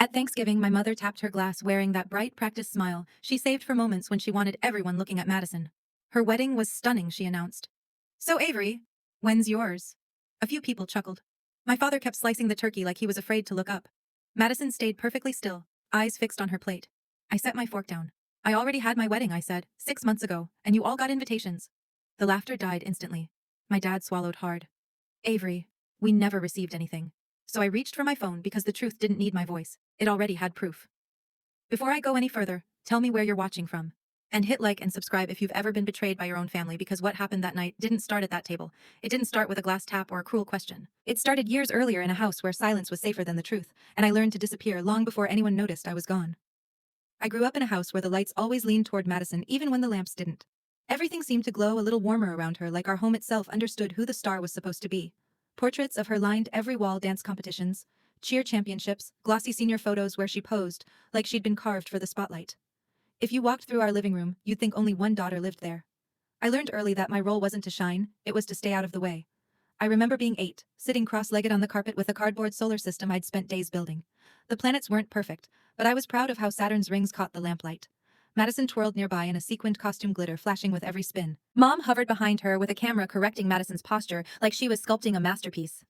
At Thanksgiving, my mother tapped her glass wearing that bright practice smile she saved for moments when she wanted everyone looking at Madison. Her wedding was stunning, she announced. So Avery, when's yours? A few people chuckled. My father kept slicing the turkey like he was afraid to look up. Madison stayed perfectly still, eyes fixed on her plate. I set my fork down. I already had my wedding, I said, 6 months ago, and you all got invitations. The laughter died instantly. My dad swallowed hard. Avery, we never received anything. So I reached for my phone because the truth didn't need my voice. It already had proof. Before I go any further, tell me where you're watching from. And hit like and subscribe if you've ever been betrayed by your own family, because what happened that night didn't start at that table. It didn't start with a glass tap or a cruel question. It started years earlier in a house where silence was safer than the truth, and I learned to disappear long before anyone noticed I was gone. I grew up in a house where the lights always leaned toward Madison even when the lamps didn't. Everything seemed to glow a little warmer around her, like our home itself understood who the star was supposed to be. Portraits of her lined every wall, dance competitions, cheer championships, glossy senior photos where she posed, like she'd been carved for the spotlight. If you walked through our living room, you'd think only one daughter lived there. I learned early that my role wasn't to shine, it was to stay out of the way. I remember being 8, sitting cross-legged on the carpet with a cardboard solar system I'd spent days building. The planets weren't perfect, but I was proud of how Saturn's rings caught the lamplight. Madison twirled nearby in a sequined costume, glitter flashing with every spin. Mom hovered behind her with a camera correcting Madison's posture like she was sculpting a masterpiece.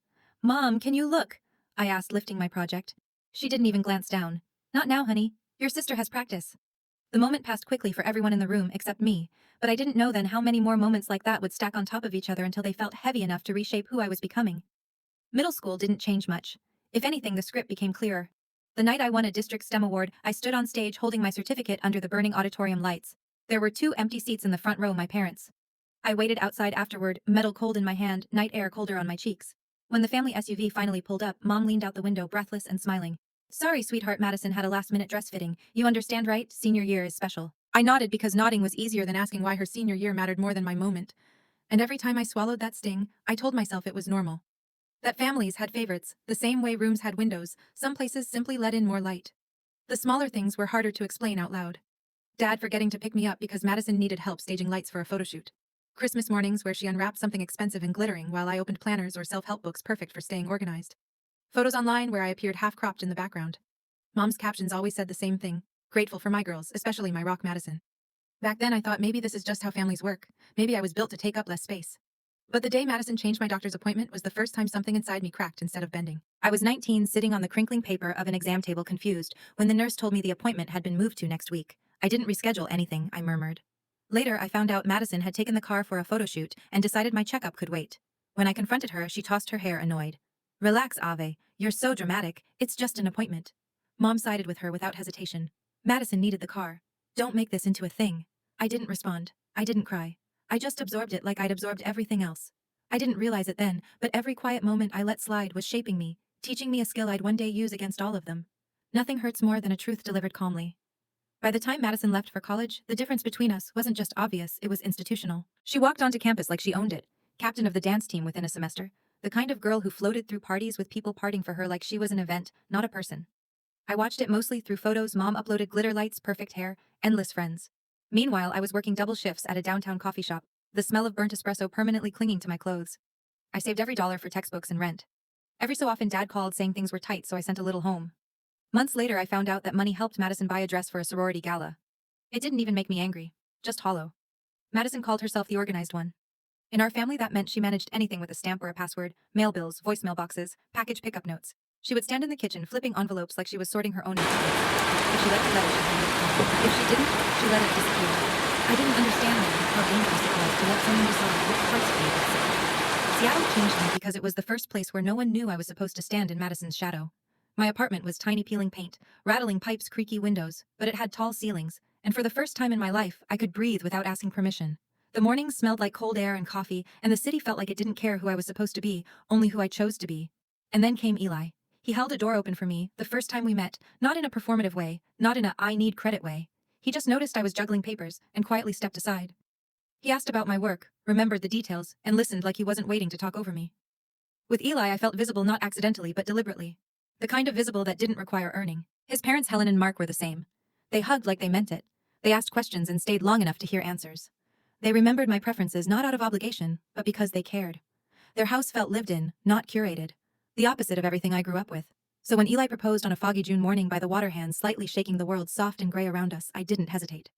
Mom, can you look? I asked, lifting my project. She didn't even glance down. Not now, honey. Your sister has practice. The moment passed quickly for everyone in the room except me, but I didn't know then how many more moments like that would stack on top of each other until they felt heavy enough to reshape who I was becoming. Middle school didn't change much. If anything, the script became clearer. The night I won a district STEM award, I stood on stage holding my certificate under the burning auditorium lights. There were 2 empty seats in the front row, my parents. I waited outside afterward, metal cold in my hand, night air colder on my cheeks. When the family SUV finally pulled up, Mom leaned out the window, breathless and smiling. Sorry, sweetheart, Madison had a last-minute dress fitting. You understand, right? Senior year is special. I nodded because nodding was easier than asking why her senior year mattered more than my moment. And every time I swallowed that sting, I told myself it was normal. That families had favorites, the same way rooms had windows. Some places simply let in more light. The smaller things were harder to explain out loud. Dad forgetting to pick me up because Madison needed help staging lights for a photoshoot. Christmas mornings where she unwrapped something expensive and glittering while I opened planners or self-help books perfect for staying organized. Photos online where I appeared half-cropped in the background. Mom's captions always said the same thing. Grateful for my girls, especially my rock Madison. Back then I thought maybe this is just how families work. Maybe I was built to take up less space. But the day Madison changed my doctor's appointment was the first time something inside me cracked instead of bending. I was 19, sitting on the crinkling paper of an exam table, confused, when the nurse told me the appointment had been moved to next week. I didn't reschedule anything, I murmured. Later, I found out Madison had taken the car for a photo shoot and decided my checkup could wait. When I confronted her, she tossed her hair, annoyed. Relax, Ave. You're so dramatic. It's just an appointment. Mom sided with her without hesitation. Madison needed the car. Don't make this into a thing. I didn't respond. I didn't cry. I just absorbed it like I'd absorbed everything else. I didn't realize it then, but every quiet moment I let slide was shaping me, teaching me a skill I'd one day use against all of them. Nothing hurts more than a truth delivered calmly. By the time Madison left for college, the difference between us wasn't just obvious, it was institutional. She walked onto campus like she owned it, captain of the dance team within a semester, the kind of girl who floated through parties with people partying for her like she was an event, not a person. I watched it mostly through photos Mom uploaded, glitter lights, perfect hair, endless friends. Meanwhile, I was working double shifts at a downtown coffee shop, the smell of burnt espresso permanently clinging to my clothes. I saved every dollar for textbooks and rent. Every so often Dad called saying things were tight, so I sent a little home. Months later, I found out that money helped Madison buy a dress for a sorority gala. It didn't even make me angry, just hollow. Madison called herself the organized one. In our family, that meant she managed anything with a stamp or a password, mail bills, voicemail boxes, package pickup notes. She would stand in the kitchen flipping envelopes like she was sorting her own instruments. If she liked the letter, she handed it home. If she didn't, she let it disappear. I didn't understand then how dangerous it was to let someone decide which parts of me would sit. Seattle changed me because it was the first place where no one knew I was supposed to stand in Madison's shadow. My apartment was tiny, peeling paint, rattling pipes, creaky windows, but it had tall ceilings, and for the first time in my life, I could breathe without asking permission. The mornings smelled like cold air and coffee, and the city felt like it didn't care who I was supposed to be, only who I chose to be. And then came Eli. He held a door open for me, the first time we met, not in a performative way, not in a I need credit way. He just noticed I was juggling papers, and quietly stepped aside. He asked about my work, remembered the details, and listened like he wasn't waiting to talk over me. With Eli, I felt visible not accidentally but deliberately. The kind of visible that didn't require earning. His parents, Helen and Mark, were the same. They hugged like they meant it. They asked questions and stayed long enough to hear answers. They remembered my preferences not out of obligation, but because they cared. Their house felt lived in, not curated. The opposite of everything I grew up with. So when Eli proposed on a foggy June morning by the water hand slightly shaking the world soft and gray around us, I didn't hesitate.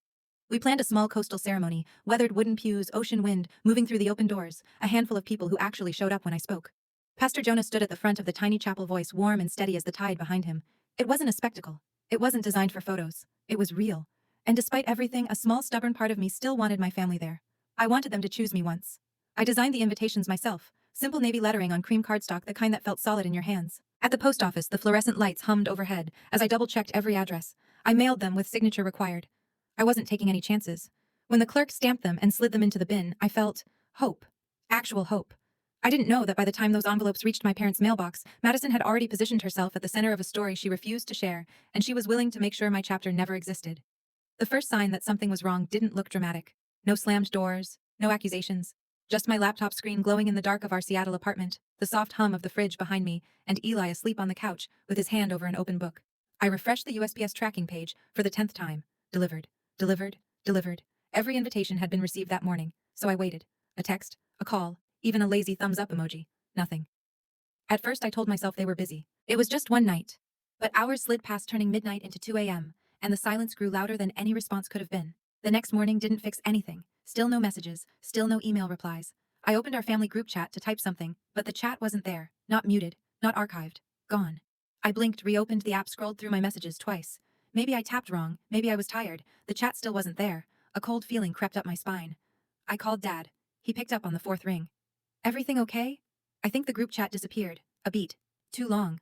We planned a small coastal ceremony, weathered wooden pews, ocean wind, moving through the open doors, a handful of people who actually showed up when I spoke. Pastor Jonah stood at the front of the tiny chapel, voice warm and steady as the tide behind him. It wasn't a spectacle. It wasn't designed for photos. It was real. And despite everything, a small stubborn part of me still wanted my family there. I wanted them to choose me once. I designed the invitations myself, simple navy lettering on cream cardstock, the kind that felt solid in your hands. At the post office, the fluorescent lights hummed overhead as I double-checked every address. I mailed them with signature required. I wasn't taking any chances. When the clerk stamped them and slid them into the bin, I felt hope. Actual hope. I didn't know that by the time those envelopes reached my parents' mailbox, Madison had already positioned herself at the center of a story she refused to share, and she was willing to make sure my chapter never existed. The first sign that something was wrong didn't look dramatic. No slammed doors, no accusations. Just my laptop screen glowing in the dark of our Seattle apartment, the soft hum of the fridge behind me, and Eli asleep on the couch with his hand over an open book. I refreshed the USPS tracking page for the 10th time. Delivered. Delivered. Delivered. Every invitation had been received that morning, so I waited. A text, a call, even a lazy thumbs up emoji. Nothing. At first I told myself they were busy. It was just one night. But hours slid past, turning midnight into 2 a.m., and the silence grew louder than any response could have been. The next morning didn't fix anything. Still no messages, still no email replies. I opened our family group chat to type something, but the chat wasn't there. Not muted, not archived. Gone. I blinked, reopened the app, scrolled through my messages twice. Maybe I tapped wrong, maybe I was tired. The chat still wasn't there. A cold feeling crept up my spine. I called Dad. He picked up on the 4th ring. Everything okay? I think the group chat disappeared. A beat. Too long.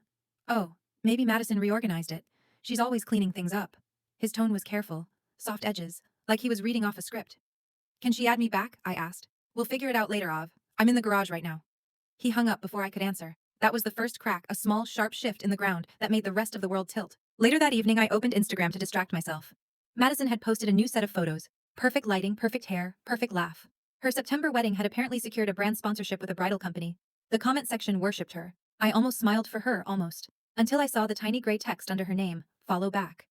Oh, maybe Madison reorganized it. She's always cleaning things up. His tone was careful. Soft edges. Like he was reading off a script. Can she add me back? I asked. We'll figure it out later, Av. I'm in the garage right now. He hung up before I could answer. That was the first crack, a small, sharp shift in the ground that made the rest of the world tilt. Later that evening, I opened Instagram to distract myself. Madison had posted a new set of photos. Perfect lighting, perfect hair, perfect laugh. Her September wedding had apparently secured a brand sponsorship with a bridal company. The comment section worshipped her. I almost smiled for her, almost. Until I saw the tiny gray text under her name, follow back.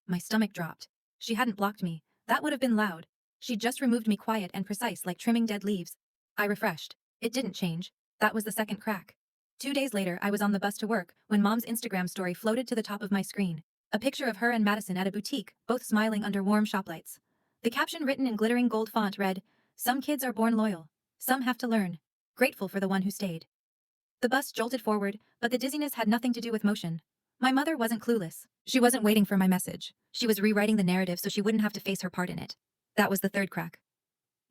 My stomach dropped. She hadn't blocked me. That would have been loud. She'd just removed me, quiet and precise, like trimming dead leaves. I refreshed. It didn't change. That was the second crack. 2 days later, I was on the bus to work when Mom's Instagram story floated to the top of my screen. A picture of her and Madison at a boutique, both smiling under warm shop lights. The caption, written in glittering gold font, read, "Some kids are born loyal. Some have to learn. Grateful for the one who stayed." The bus jolted forward, but the dizziness had nothing to do with motion. My mother wasn't clueless. She wasn't waiting for my message. She was rewriting the narrative so she wouldn't have to face her part in it. That was the third crack.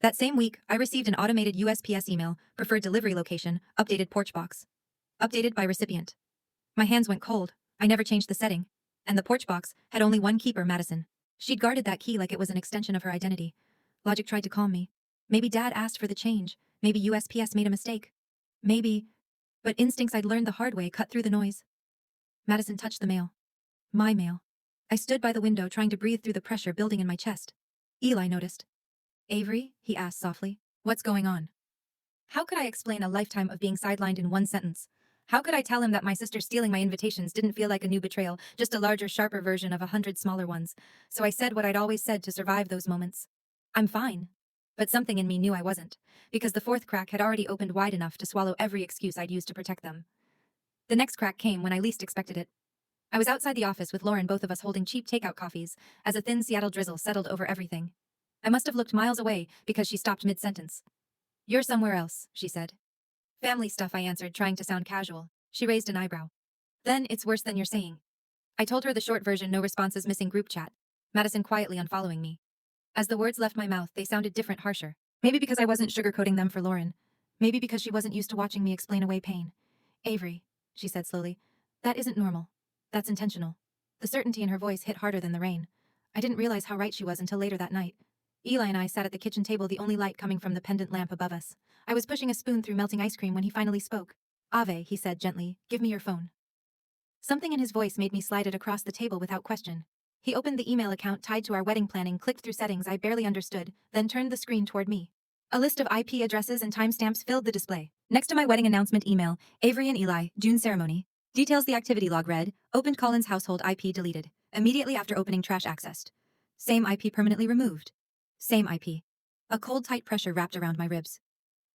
That same week, I received an automated USPS email, preferred delivery location, updated porch box. Updated by recipient. My hands went cold. I never changed the setting. And the porch box had only one keeper, Madison. She'd guarded that key like it was an extension of her identity. Logic tried to calm me. Maybe Dad asked for the change. Maybe USPS made a mistake. Maybe. But instincts I'd learned the hard way cut through the noise. Madison touched the mail. My mail. I stood by the window trying to breathe through the pressure building in my chest. Eli noticed. "Avery?" he asked softly. "What's going on?" How could I explain a lifetime of being sidelined in one sentence? How could I tell him that my sister stealing my invitations didn't feel like a new betrayal, just a larger, sharper version of 100 smaller ones? So I said what I'd always said to survive those moments. I'm fine. But something in me knew I wasn't, because the fourth crack had already opened wide enough to swallow every excuse I'd used to protect them. The next crack came when I least expected it. I was outside the office with Lauren, both of us holding cheap takeout coffees, as a thin Seattle drizzle settled over everything. I must have looked miles away because she stopped mid-sentence. "You're somewhere else," she said. "Family stuff," I answered, trying to sound casual. She raised an eyebrow. "Then it's worse than you're saying." I told her the short version, no responses, missing group chat. Madison quietly unfollowing me. As the words left my mouth, they sounded different, harsher. Maybe because I wasn't sugarcoating them for Lauren. Maybe because she wasn't used to watching me explain away pain. "Avery," she said slowly, "that isn't normal. That's intentional." The certainty in her voice hit harder than the rain. I didn't realize how right she was until later that night. Eli and I sat at the kitchen table, the only light coming from the pendant lamp above us. I was pushing a spoon through melting ice cream when he finally spoke. "Ave," he said gently, "give me your phone." Something in his voice made me slide it across the table without question. He opened the email account tied to our wedding planning, clicked through settings I barely understood, then turned the screen toward me. A list of IP addresses and timestamps filled the display. Next to my wedding announcement email, Avery and Eli, June ceremony. Details: the activity log read, opened Colin's household, IP deleted. Immediately after opening, trash accessed. Same IP permanently removed. Same IP. A cold, tight pressure wrapped around my ribs.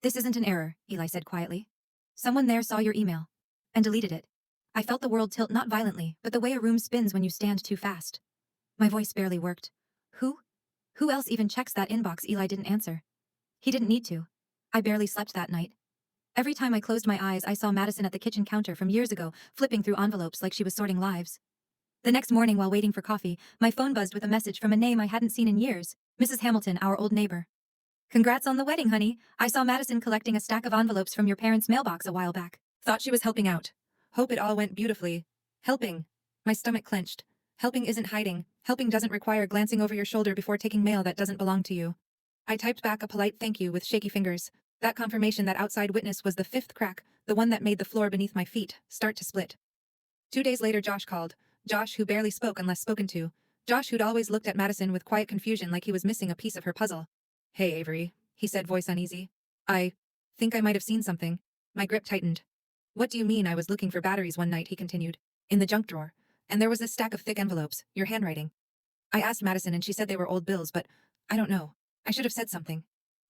"This isn't an error," Eli said quietly. "Someone there saw your email. And deleted it." I felt the world tilt, not violently, but the way a room spins when you stand too fast. My voice barely worked. Who? Who else even checks that inbox? Eli didn't answer. He didn't need to. I barely slept that night. Every time I closed my eyes, I saw Madison at the kitchen counter from years ago, flipping through envelopes like she was sorting lives. The next morning, while waiting for coffee, my phone buzzed with a message from a name I hadn't seen in years. Mrs. Hamilton, our old neighbor. Congrats on the wedding, honey. I saw Madison collecting a stack of envelopes from your parents' mailbox a while back. Thought she was helping out. Hope it all went beautifully. Helping. My stomach clenched. Helping isn't hiding. Helping doesn't require glancing over your shoulder before taking mail that doesn't belong to you. I typed back a polite thank you with shaky fingers. That confirmation that outside witness was the fifth crack, the one that made the floor beneath my feet start to split. 2 days later, Josh called. Josh, who barely spoke unless spoken to. Josh, who'd always looked at Madison with quiet confusion like he was missing a piece of her puzzle. Hey, Avery, he said, voice uneasy. I think I might have seen something. My grip tightened. What do you mean? I was looking for batteries one night, he continued. In the junk drawer. And there was this stack of thick envelopes, your handwriting. I asked Madison and she said they were old bills, but I don't know. I should have said something.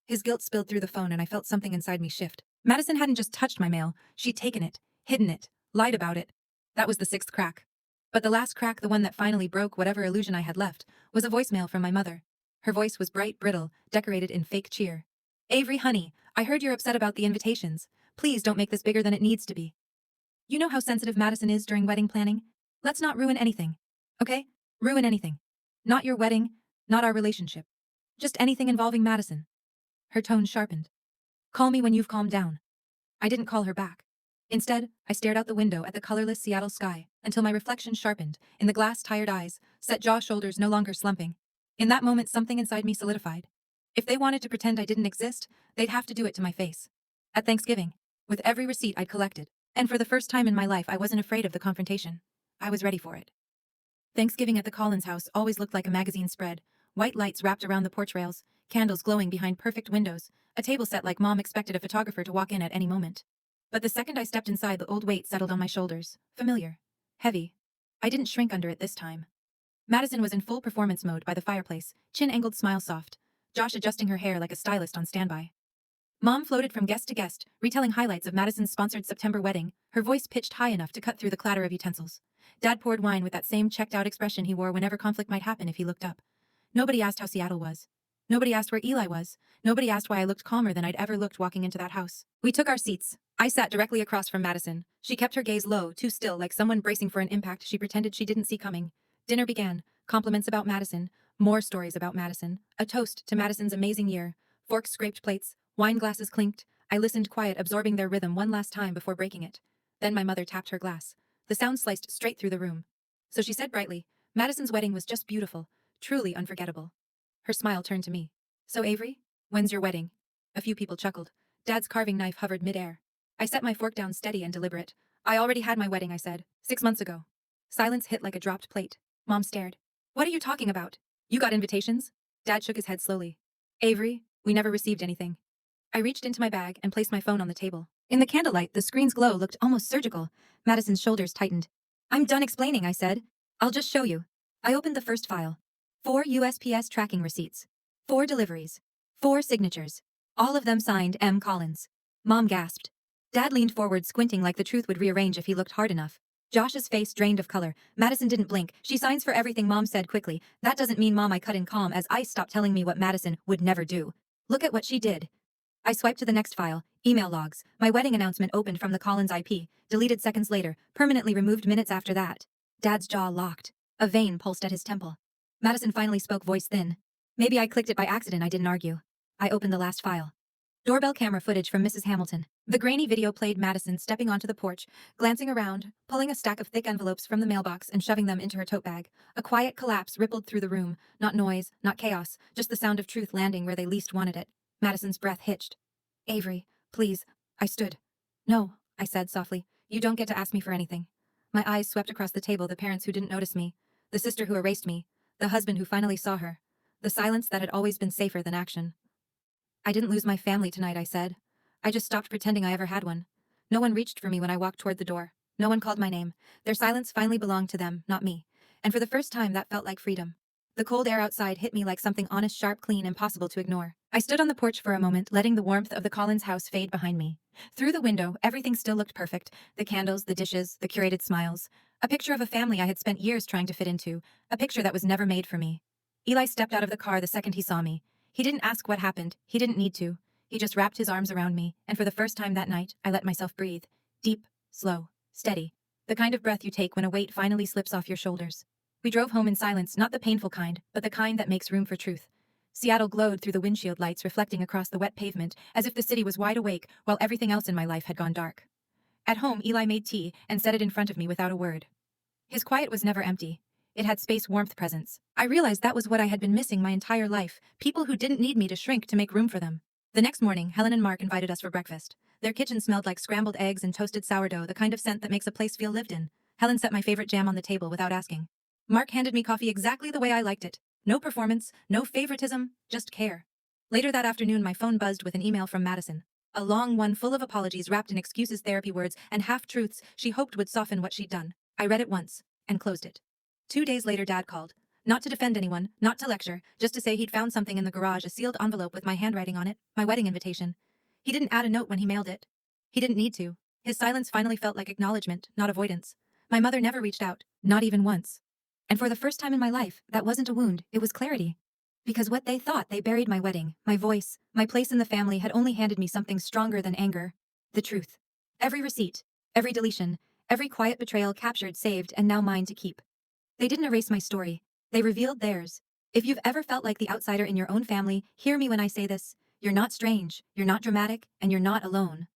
His guilt spilled through the phone and I felt something inside me shift. Madison hadn't just touched my mail, she'd taken it, hidden it, lied about it. That was the sixth crack. But the last crack, the one that finally broke whatever illusion I had left, was a voicemail from my mother. Her voice was bright, brittle, decorated in fake cheer. Avery, honey, I heard you're upset about the invitations. Please don't make this bigger than it needs to be. You know how sensitive Madison is during wedding planning? Let's not ruin anything. Okay? Ruin anything. Not your wedding, not our relationship. Just anything involving Madison. Her tone sharpened. Call me when you've calmed down. I didn't call her back. Instead, I stared out the window at the colorless Seattle sky until my reflection sharpened in the glass-tired eyes, set jaw shoulders no longer slumping. In that moment, something inside me solidified. If they wanted to pretend I didn't exist, they'd have to do it to my face. At Thanksgiving, with every receipt I'd collected, and for the first time in my life, I wasn't afraid of the confrontation. I was ready for it. Thanksgiving at the Collins house always looked like a magazine spread, white lights wrapped around the porch rails, candles glowing behind perfect windows, a table set like Mom expected a photographer to walk in at any moment. But the second I stepped inside, the old weight settled on my shoulders, familiar, heavy. I didn't shrink under it this time. Madison was in full performance mode by the fireplace, chin angled, smile soft, Josh adjusting her hair like a stylist on standby. Mom floated from guest to guest, retelling highlights of Madison's sponsored September wedding, her voice pitched high enough to cut through the clatter of utensils. Dad poured wine with that same checked-out expression he wore whenever conflict might happen if he looked up. Nobody asked how Seattle was. Nobody asked where Eli was. Nobody asked why I looked calmer than I'd ever looked walking into that house. We took our seats. I sat directly across from Madison. She kept her gaze low, too still, like someone bracing for an impact she pretended she didn't see coming. Dinner began. Compliments about Madison. More stories about Madison. A toast to Madison's amazing year. Forks scraped plates. Wine glasses clinked. I listened quiet, absorbing their rhythm one last time before breaking it. Then my mother tapped her glass. The sound sliced straight through the room. So she said brightly, Madison's wedding was just beautiful. Truly unforgettable. Her smile turned to me. So Avery, when's your wedding? A few people chuckled. Dad's carving knife hovered midair. I set my fork down steady and deliberate. I already had my wedding, I said. 6 months ago. Silence hit like a dropped plate. Mom stared. What are you talking about? You got invitations? Dad shook his head slowly. Avery, we never received anything. I reached into my bag and placed my phone on the table. In the candlelight, the screen's glow looked almost surgical. Madison's shoulders tightened. I'm done explaining, I said. I'll just show you. I opened the first file. 4 USPS tracking receipts. 4 deliveries. 4 signatures. All of them signed M. Collins. Mom gasped. Dad leaned forward, squinting like the truth would rearrange if he looked hard enough. Josh's face drained of color. Madison didn't blink. She signs for everything, Mom said quickly. That doesn't mean, Mom, I cut in calm as ice stopped telling me what Madison would never do. Look at what she did. I swiped to the next file. Email logs. My wedding announcement opened from the Collins IP, deleted seconds later, permanently removed minutes after that. Dad's jaw locked. A vein pulsed at his temple. Madison finally spoke, voice thin. Maybe I clicked it by accident, I didn't argue. I opened the last file. Doorbell camera footage from Mrs. Hamilton. The grainy video played Madison stepping onto the porch, glancing around, pulling a stack of thick envelopes from the mailbox and shoving them into her tote bag. A quiet collapse rippled through the room. Not noise, not chaos, just the sound of truth landing where they least wanted it. Madison's breath hitched. Avery, please. I stood. No, I said softly. You don't get to ask me for anything. My eyes swept across the table, the parents who didn't notice me, the sister who erased me, the husband who finally saw her, the silence that had always been safer than action. I didn't lose my family tonight, I said. I just stopped pretending I ever had one. No one reached for me when I walked toward the door. No one called my name. Their silence finally belonged to them, not me. And for the first time, that felt like freedom. The cold air outside hit me like something honest, sharp, clean, impossible to ignore. I stood on the porch for a moment, letting the warmth of the Collins house fade behind me. Through the window, everything still looked perfect. The candles, the dishes, the curated smiles. A picture of a family I had spent years trying to fit into. A picture that was never made for me. Eli stepped out of the car the second he saw me. He didn't ask what happened. He didn't need to. He just wrapped his arms around me, and for the first time that night, I let myself breathe. Deep, slow, steady. The kind of breath you take when a weight finally slips off your shoulders. We drove home in silence, not the painful kind, but the kind that makes room for truth. Seattle glowed through the windshield lights reflecting across the wet pavement, as if the city was wide awake while everything else in my life had gone dark. At home, Eli made tea and set it in front of me without a word. His quiet was never empty. It had space, warmth, presence. I realized that was what I had been missing my entire life, people who didn't need me to shrink to make room for them. The next morning, Helen and Mark invited us for breakfast. Their kitchen smelled like scrambled eggs and toasted sourdough, the kind of scent that makes a place feel lived in. Helen set my favorite jam on the table without asking. Mark handed me coffee exactly the way I liked it. No performance, no favoritism, just care. Later that afternoon, my phone buzzed with an email from Madison. A long one full of apologies wrapped in excuses, therapy words, and half-truths she hoped would soften what she'd done. I read it once and closed it. 2 days later, Dad called. Not to defend anyone, not to lecture, just to say he'd found something in the garage, a sealed envelope with my handwriting on it, my wedding invitation. He didn't add a note when he mailed it. He didn't need to. His silence finally felt like acknowledgement, not avoidance. My mother never reached out, not even once. And for the first time in my life, that wasn't a wound, it was clarity. Because what they thought they buried my wedding, my voice, my place in the family had only handed me something stronger than anger. The truth. Every receipt, every deletion, every quiet betrayal captured, saved, and now mine to keep. They didn't erase my story. They revealed theirs. If you've ever felt like the outsider in your own family, hear me when I say this. You're not strange, you're not dramatic, and you're not alone.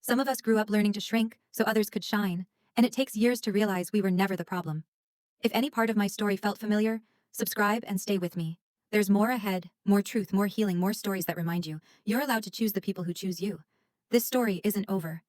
Some of us grew up learning to shrink so others could shine, and it takes years to realize we were never the problem. If any part of my story felt familiar, subscribe and stay with me. There's more ahead, more truth, more healing, more stories that remind you you're allowed to choose the people who choose you. This story isn't over.